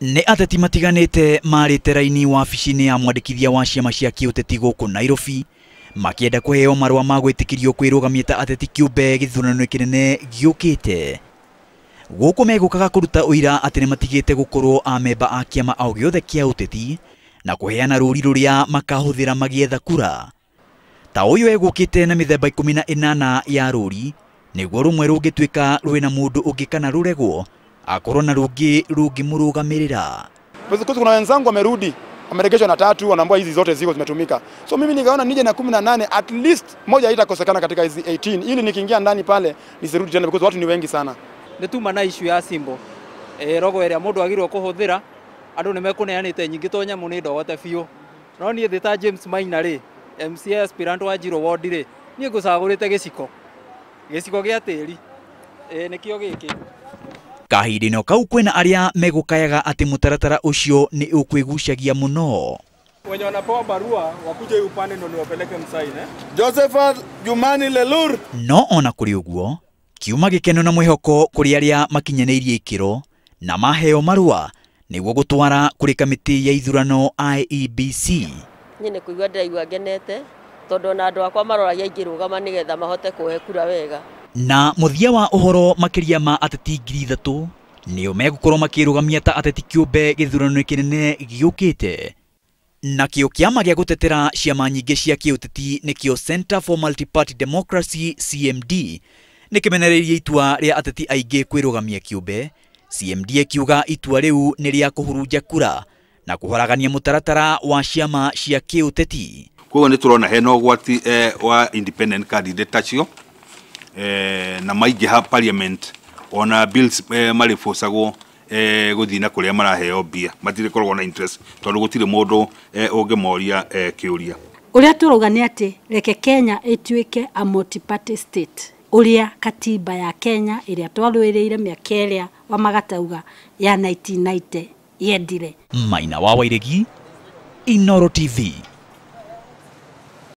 Nĩ ateti matiganĩte marĩte raini wabici-inĩ ya mwandĩkithia wa ciama cia kĩũteti gũkũ Nairobi makĩenda kũheo marũa ma gwĩtĩkĩrio kwĩrũgamia ta ateti kĩũmbe gĩthurano kĩnene gĩũkĩte. Gũkũ megũkaga kũruta ũira atĩ nĩ matigĩte gũkorwo amemba a kĩama o gĩothe kĩa ũteti na kũheana rũri rũrĩa makahũthĩra magĩetha kura. Ta ũyũ egũkĩte na mĩthemba 18 ya rũri nĩguo rũmwe rũngĩtuĩka rwĩna mũndũ ũngĩ kana rũregwo akorwo na rũngĩ rũngĩmũrũgamĩrĩra. Kuna wenzangu wamerudi, wameregeshwa na 3, wanaambia hizi zote ziko zimetumika. So mimi nikaona nije na 18, at least moja haitakosekana katika hizi 18 ili nikiingia ndani pale nisirudi tena because watu ni wengi sana. Nituma na issue ya simbo. Rogo ĩrĩa mũndũ agirwo kũhũthĩra andũ nĩ mekũneanĩte nyingĩ to nyamũ nĩ ndogote biũ. No niĩ thĩ ta James Maina rĩ, MCA aspirant wa Njiro Ward rĩ, niĩ ngũcagũrĩte gĩciko gĩa tĩri. Nĩkĩo gĩkĩ. Kahinda-inĩ kau kwĩna arĩa megũkayaga atĩ mũtaratara ũcio nĩ ũkwĩgucagia mũno. Wenye wanapewa barua wakuje upande ndio niwapeleke msaini. Josephat Jumani Lelur. No ona kũrĩ ũguo, kiuma gĩkeno na mwĩhoko kũrĩ arĩa makinyanĩirie ikĩro na maheo marua nĩguo gũtwara kũrĩ kamĩtĩ ya ithurano IEBC. Niĩ nĩ kũigua ndĩraigua ngenete tondũ na andũ akwa maroragia ingĩrũgama nĩgetha mahote kũhe kura wega. Na mũthia wa ũhoro makĩria ma ateti 3,000 nĩo megũkorwo makĩrũgamia ta ateti kĩũmbe gĩthurano kĩnene gĩũkĩte. Nakĩo kĩama gĩa gũtetera ciama nyingĩ cia kĩũteti nĩkĩo Center for Multi-Party Democracy CMD nĩkĩmenereirie itua rĩa ateti aingĩ kwĩrũgamia kĩũmbe. CMD ĩkiuga itua rĩu nĩ rĩa kũhurunja kura na kũharagania mũtaratara wa ciama cia kĩũteti. Koguo nĩ tũrona hena ũgwati wa independent candidate acio na maingĩha parliament ona bills marĩbũcagwo gũthiĩ na kũrĩa maraheo mbia matirĩkoragwo na interest tondũ gũtirĩ mũndũ ũngĩmoria kĩũria. Ũrĩa tũrauga nĩ atĩ reke Kenya ĩtuĩke a multi-party state ũrĩa katiba ya Kenya ĩrĩa twarũĩrĩire mĩaka ĩrĩa wa magatauga ya 1990 yendire. Maina wa Wairegi, Inooro TV.